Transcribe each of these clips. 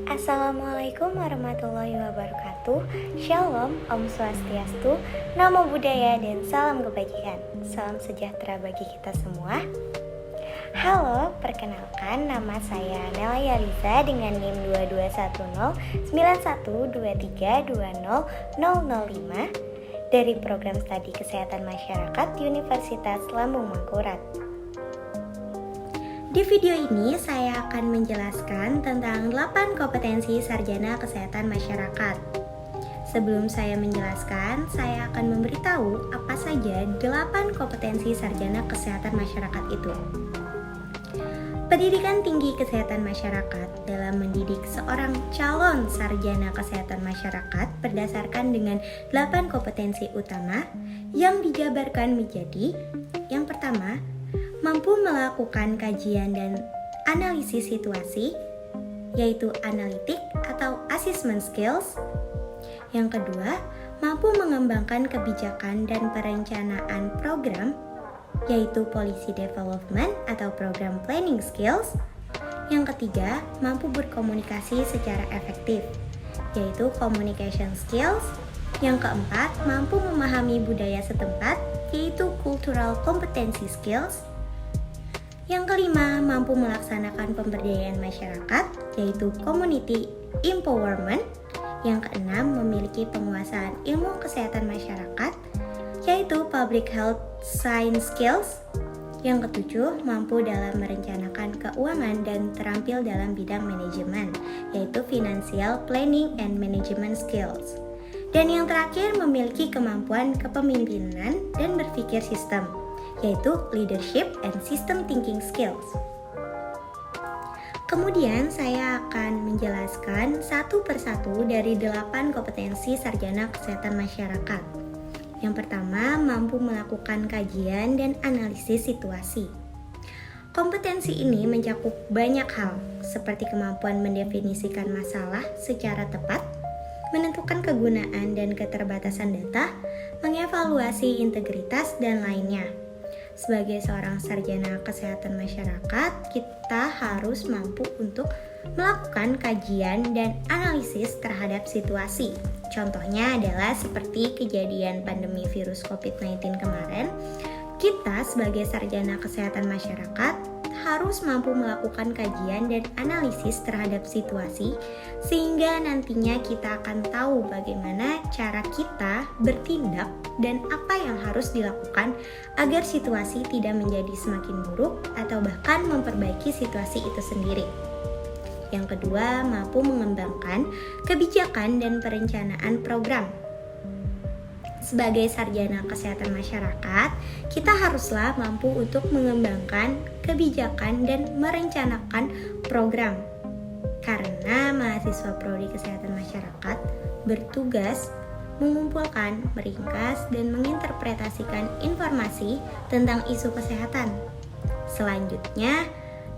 Assalamualaikum warahmatullahi wabarakatuh. Shalom, Om Swastiastu, Namo Buddhaya, dan salam kebajikan. Salam sejahtera bagi kita semua. Halo, perkenalkan nama saya Nelaya Liza dengan NIM 22109123200005 dari Program Studi Kesehatan Masyarakat Universitas Lambung Mangkurat. Di video ini saya akan menjelaskan tentang 8 kompetensi sarjana kesehatan masyarakat. Sebelum saya menjelaskan, saya akan memberitahu apa saja 8 kompetensi sarjana kesehatan masyarakat itu. Pendidikan tinggi kesehatan masyarakat dalam mendidik seorang calon sarjana kesehatan masyarakat berdasarkan dengan 8 kompetensi utama yang dijabarkan menjadi: yang pertama, mampu melakukan kajian dan analisis situasi, yaitu analitik atau assessment skills. Yang kedua, mampu mengembangkan kebijakan dan perencanaan program, yaitu policy development atau program planning skills. Yang ketiga, mampu berkomunikasi secara efektif, yaitu communication skills. Yang keempat, mampu memahami budaya setempat, yaitu cultural competency skills. Yang kelima, mampu melaksanakan pemberdayaan masyarakat, yaitu community empowerment. Yang keenam, memiliki penguasaan ilmu kesehatan masyarakat, yaitu public health science skills. Yang ketujuh, mampu dalam merencanakan keuangan dan terampil dalam bidang manajemen, yaitu financial planning and management skills. Dan yang terakhir, memiliki kemampuan kepemimpinan dan berpikir sistem, yaitu leadership and system thinking skills. Kemudian saya akan menjelaskan satu persatu dari 8 kompetensi sarjana kesehatan masyarakat. Yang pertama, mampu melakukan kajian dan analisis situasi. Kompetensi ini mencakup banyak hal, seperti kemampuan mendefinisikan masalah secara tepat, menentukan kegunaan dan keterbatasan data, mengevaluasi integritas, dan lainnya. Sebagai seorang sarjana kesehatan masyarakat, kita harus mampu untuk melakukan kajian dan analisis terhadap situasi. Contohnya adalah seperti kejadian pandemi virus COVID-19 kemarin. Kita sebagai sarjana kesehatan masyarakat harus mampu melakukan kajian dan analisis terhadap situasi, sehingga nantinya kita akan tahu bagaimana cara kita bertindak dan apa yang harus dilakukan agar situasi tidak menjadi semakin buruk atau bahkan memperbaiki situasi itu sendiri. Yang kedua, mampu mengembangkan kebijakan dan perencanaan program. Sebagai sarjana kesehatan masyarakat, kita haruslah mampu untuk mengembangkan kebijakan dan merencanakan program. Karena mahasiswa prodi kesehatan masyarakat bertugas mengumpulkan, meringkas, dan menginterpretasikan informasi tentang isu kesehatan. Selanjutnya,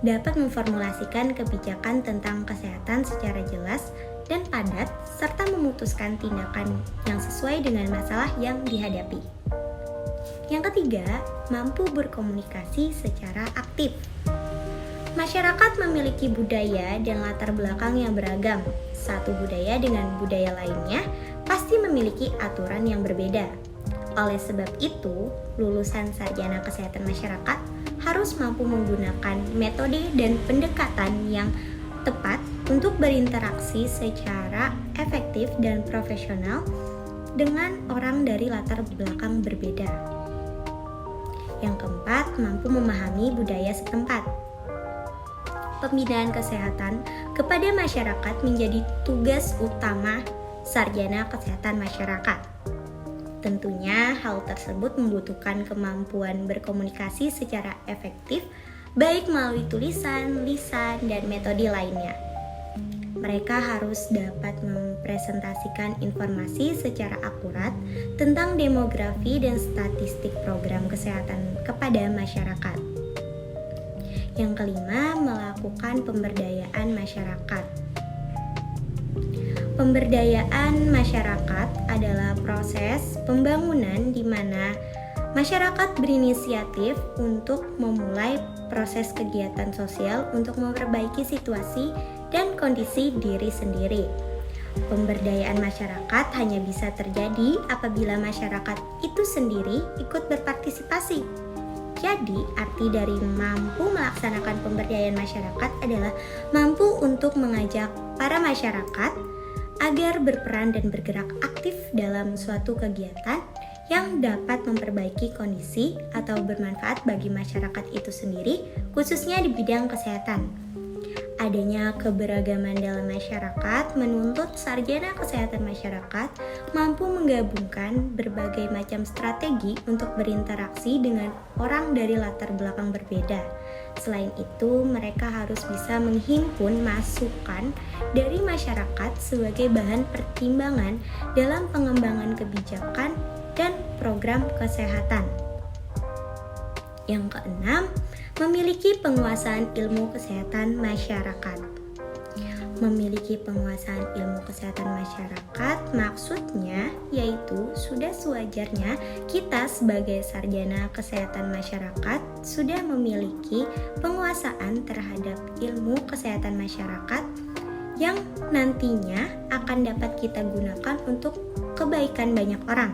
dapat memformulasikan kebijakan tentang kesehatan secara jelas dan padat, serta memutuskan tindakan yang sesuai dengan masalah yang dihadapi. Yang ketiga, mampu berkomunikasi secara aktif. Masyarakat memiliki budaya dan latar belakang yang beragam. Satu budaya dengan budaya lainnya pasti memiliki aturan yang berbeda. Oleh sebab itu, lulusan sarjana kesehatan masyarakat harus mampu menggunakan metode dan pendekatan yang tepat untuk berinteraksi secara efektif dan profesional dengan orang dari latar belakang berbeda. Yang keempat, mampu memahami budaya setempat. Pembinaan kesehatan kepada masyarakat menjadi tugas utama sarjana kesehatan masyarakat. Tentunya hal tersebut membutuhkan kemampuan berkomunikasi secara efektif, baik melalui tulisan, lisan, dan metode lainnya. Mereka harus dapat mempresentasikan informasi secara akurat tentang demografi dan statistik program kesehatan kepada masyarakat. Yang kelima, melakukan pemberdayaan masyarakat. Pemberdayaan masyarakat adalah proses pembangunan di mana masyarakat berinisiatif untuk memulai proses kegiatan sosial untuk memperbaiki situasi dan kondisi diri sendiri. Pemberdayaan masyarakat hanya bisa terjadi apabila masyarakat itu sendiri ikut berpartisipasi. Jadi, arti dari mampu melaksanakan pemberdayaan masyarakat adalah mampu untuk mengajak para masyarakat agar berperan dan bergerak aktif dalam suatu kegiatan yang dapat memperbaiki kondisi atau bermanfaat bagi masyarakat itu sendiri, khususnya di bidang kesehatan. Adanya keberagaman dalam masyarakat menuntut sarjana kesehatan masyarakat mampu menggabungkan berbagai macam strategi untuk berinteraksi dengan orang dari latar belakang berbeda. Selain itu, mereka harus bisa menghimpun masukan dari masyarakat sebagai bahan pertimbangan dalam pengembangan kebijakan dan program kesehatan. Yang keenam, memiliki penguasaan ilmu kesehatan masyarakat. Memiliki penguasaan ilmu kesehatan masyarakat maksudnya yaitu sudah sewajarnya kita sebagai sarjana kesehatan masyarakat sudah memiliki penguasaan terhadap ilmu kesehatan masyarakat yang nantinya akan dapat kita gunakan untuk kebaikan banyak orang.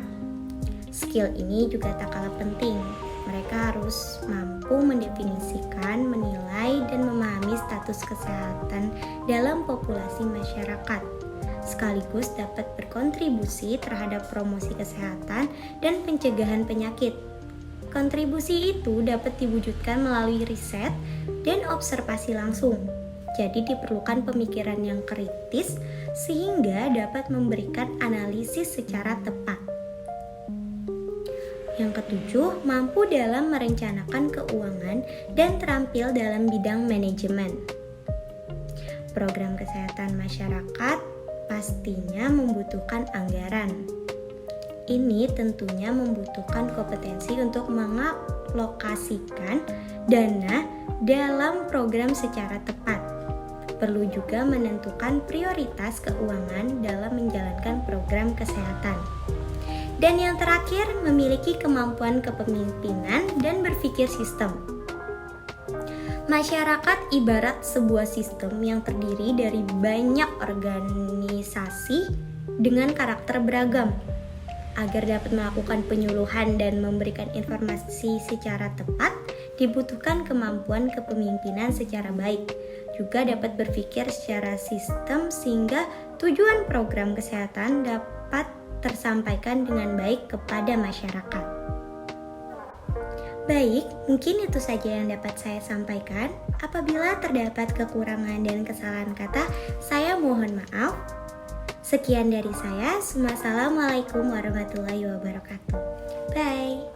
Skill ini juga tak kalah penting. Mereka harus mampu mendefinisikan, menilai, dan memahami status kesehatan dalam populasi masyarakat, sekaligus dapat berkontribusi terhadap promosi kesehatan dan pencegahan penyakit. Kontribusi itu dapat diwujudkan melalui riset dan observasi langsung. Jadi diperlukan pemikiran yang kritis sehingga dapat memberikan analisis secara tepat. Yang ketujuh, mampu dalam merencanakan keuangan dan terampil dalam bidang manajemen. Program kesehatan masyarakat pastinya membutuhkan anggaran. Ini tentunya membutuhkan kompetensi untuk mengalokasikan dana dalam program secara tepat. Perlu juga menentukan prioritas keuangan dalam menjalankan program kesehatan. Dan yang terakhir, memiliki kemampuan kepemimpinan dan berpikir sistem. Masyarakat ibarat sebuah sistem yang terdiri dari banyak organisasi dengan karakter beragam. Agar dapat melakukan penyuluhan dan memberikan informasi secara tepat, dibutuhkan kemampuan kepemimpinan secara baik. Juga dapat berpikir secara sistem sehingga tujuan program kesehatan dapat tersampaikan dengan baik kepada masyarakat. Baik, mungkin itu saja yang dapat saya sampaikan. Apabila terdapat kekurangan dan kesalahan kata, saya mohon maaf. Sekian dari saya. Wassalamualaikum warahmatullahi wabarakatuh. Bye.